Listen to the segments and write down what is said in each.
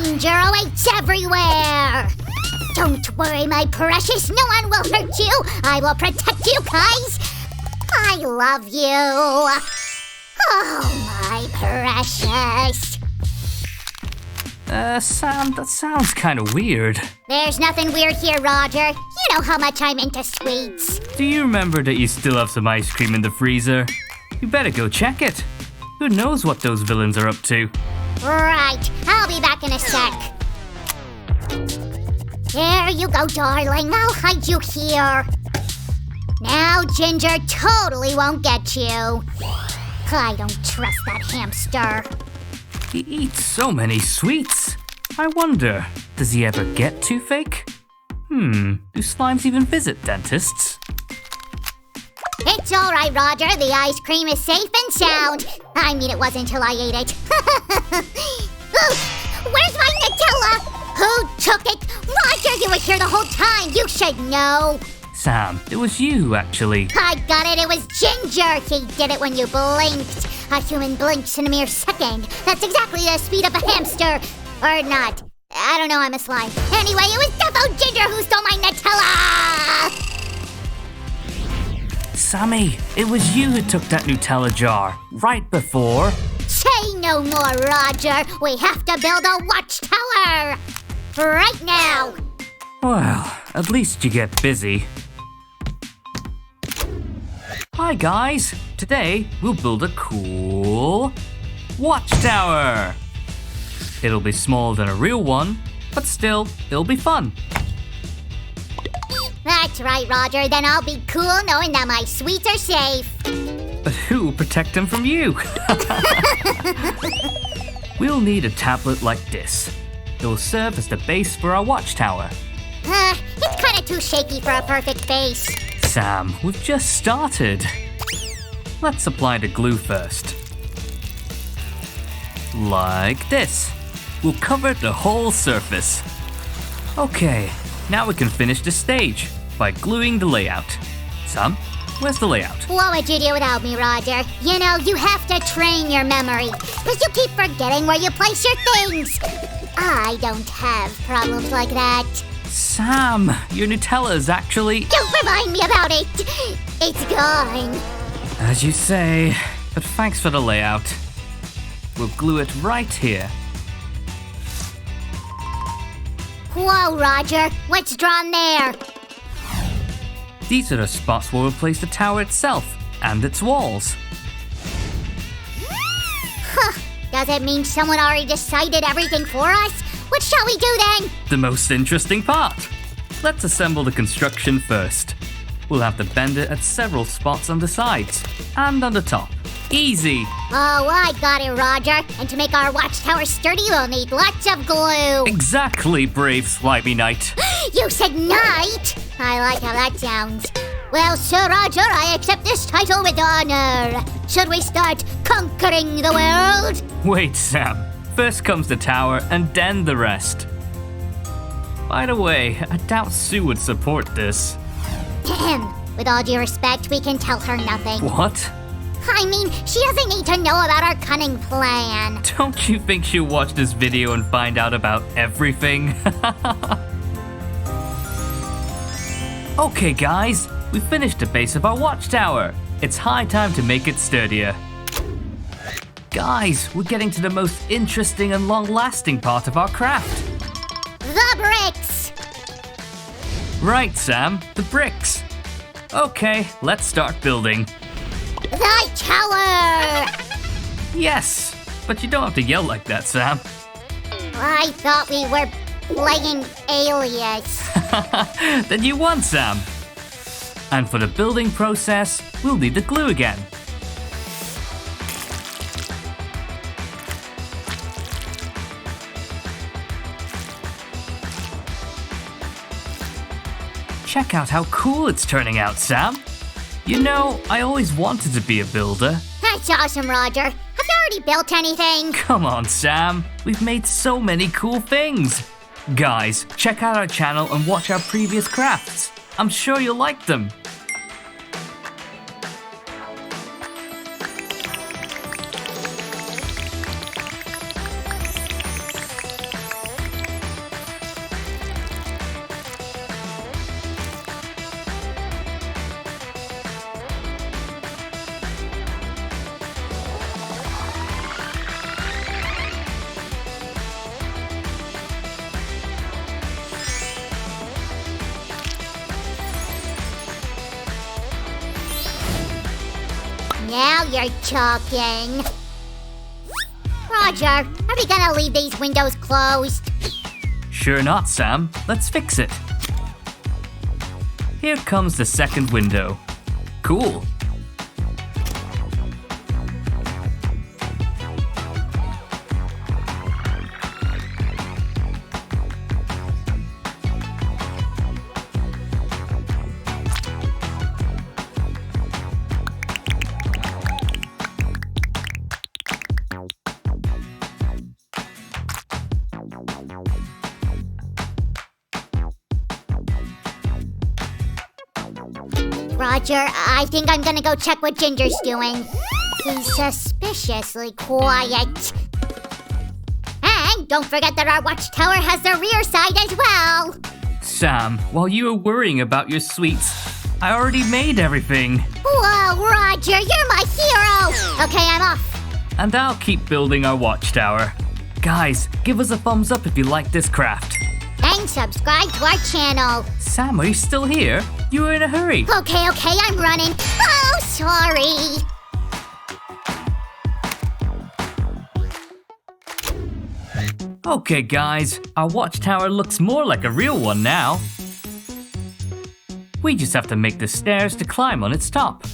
Danger awaits everywhere! Don't worry, my precious, no one will hurt you! I will protect you, guys! I love you! Oh, my precious! Sam, that sounds kind of weird. There's nothing weird here, Roger. You know how much I'm into sweets. Do you remember that you still have some ice cream in the freezer? You better go check it. Who knows what those villains are up to? Right, I'll be back in a sec. There you go, darling. I'll hide you here. Now Ginger totally won't get you. I don't trust that hamster. He eats so many sweets. I wonder, does he ever get too fake? Do slimes even visit dentists? It's all right, Roger. The ice cream is safe and sound. I mean, it wasn't until I ate it. Ooh, where's my Nutella? Who took it? Roger, you were here the whole time. You should know. Sam, it was you, actually. I got it. It was Ginger. He did it when you blinked. A human blinks in a mere second. That's exactly the speed of a hamster. Or not. I don't know, I'm a slime. Anyway, it was defo Ginger who stole my Nutella! Sammy, it was you who took that Nutella jar right before. Say no more, Roger. We have to build a watchtower. Right now. Well, at least you get busy. Hi guys, today we'll build a cool watchtower. It'll be smaller than a real one, but still, it'll be fun. That's right, Roger. Then I'll be cool knowing that my sweets are safe. But who will protect them from you? We'll need a tablet like this. It will serve as the base for our watchtower. It's kind of too shaky for a perfect base. Sam, we've just started. Let's apply the glue first. Like this. We'll cover the whole surface. Okay, now we can finish the stage by gluing the layout. Sam, where's the layout? What would you do without me, Roger? You know, you have to train your memory, because you keep forgetting where you place your things. I don't have problems like that. Sam, your Nutella is actually... Don't remind me about it! It's gone. As you say, but thanks for the layout. We'll glue it right here. Whoa, Roger, what's drawn there? These are the spots where we'll place the tower itself and its walls. Huh, does it mean someone already decided everything for us? What shall we do then? The most interesting part. Let's assemble the construction first. We'll have to bend it at several spots on the sides and on the top. Easy! Oh, I got it, Roger. And to make our watchtower sturdy, we'll need lots of glue. Exactly, brave slimy knight. You said knight? I like how that sounds. Well, Sir Roger, I accept this title with honor. Should we start conquering the world? Wait, Sam. First comes the tower and then the rest. By the way, I doubt Sue would support this. With all due respect, we can tell her nothing. What? I mean, she doesn't need to know about our cunning plan. Don't you think she'll watch this video and find out about everything? Okay guys, we finished the base of our watchtower. It's high time to make it sturdier. Guys, we're getting to the most interesting and long-lasting part of our craft. The bricks! Right, Sam, the bricks. Okay, let's start building. The tower! Yes, but you don't have to yell like that, Sam. I thought we were playing Alias. Then you won, Sam. And for the building process, we'll need the glue again. Check out how cool it's turning out, Sam. You know, I always wanted to be a builder. That's awesome, Roger. Have you already built anything? Come on, Sam. We've made so many cool things. Guys, check out our channel and watch our previous crafts. I'm sure you'll like them. Now you're talking. Roger, are we gonna leave these windows closed? Sure not, Sam. Let's fix it. Here comes the second window. Cool. Roger, I think I'm gonna go check what Ginger's doing. He's suspiciously quiet. And don't forget that our watchtower has the rear side as well. Sam, while you were worrying about your sweets, I already made everything. Whoa, Roger, you're my hero! Okay, I'm off. And I'll keep building our watchtower. Guys, give us a thumbs up if you like this craft. And subscribe to our channel. Sam, are you still here? You were in a hurry. Okay, I'm running. Oh, sorry. Okay, guys, our watchtower looks more like a real one now. We just have to make the stairs to climb on its top.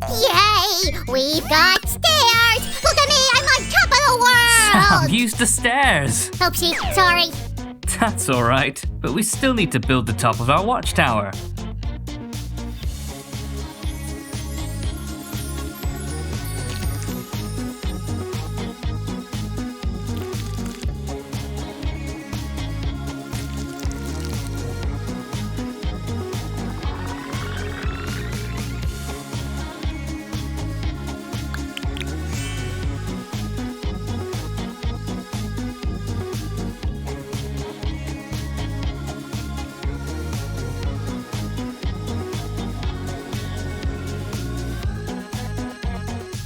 Yay! We've got stairs! Look at me! I'm on top of the world! Sam, use the stairs! Oopsie, sorry. That's alright, but we still need to build the top of our watchtower.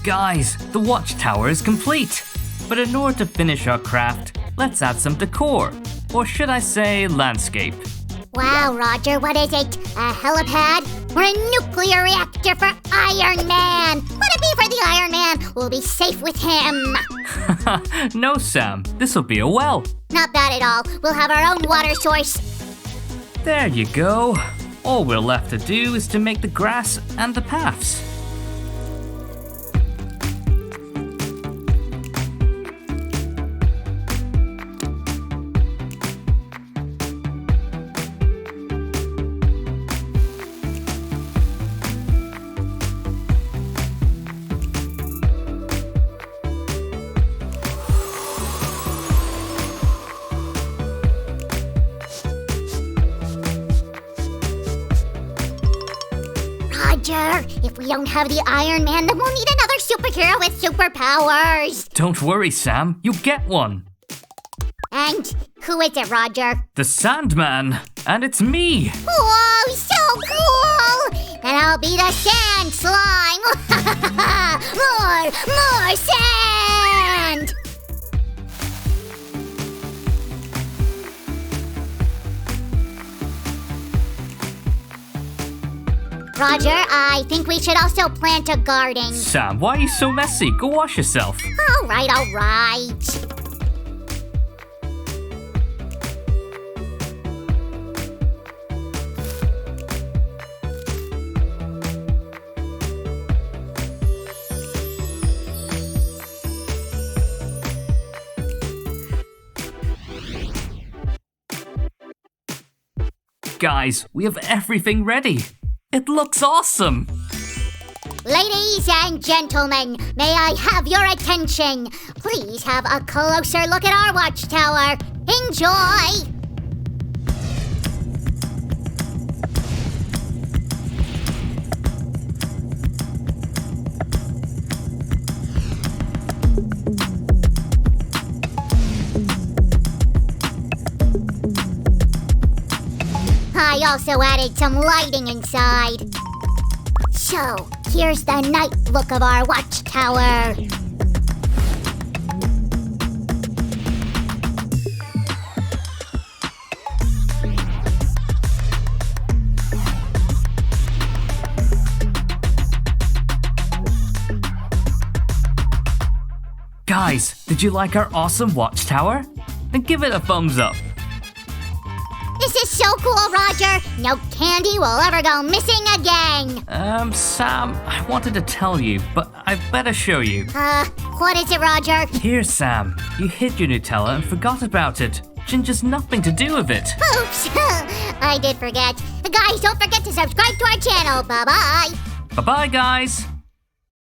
Guys, the watchtower is complete. But in order to finish our craft, let's add some decor. Or should I say landscape? Wow, Roger, what is it? A helipad? Or a nuclear reactor for Iron Man? Let it be for the Iron Man. We'll be safe with him. No, Sam, this will be a well. Not bad at all. We'll have our own water source. There you go. All we're left to do is to make the grass and the paths. Roger, if we don't have the Iron Man, then we'll need another superhero with superpowers. Don't worry, Sam, you'll get one. And who is it, Roger? The Sandman, and it's me. Whoa, so cool! And I'll be the sand slime. More sand! Roger, I think we should also plant a garden. Sam, why are you so messy? Go wash yourself. All right. Guys, we have everything ready. It looks awesome. Ladies and gentlemen, may I have your attention? Please have a closer look at our watchtower. Enjoy! I also added some lighting inside. So, here's the night look of our watchtower. Guys, did you like our awesome watchtower? Then give it a thumbs up. This is so cool, Roger. No candy will ever go missing again. Sam, I wanted to tell you, but I better show you. What is it, Roger? Here, Sam. You hid your Nutella and forgot about it. Ginger's nothing to do with it. Oops, I did forget. Guys, don't forget to subscribe to our channel. Bye-bye. Bye-bye, guys.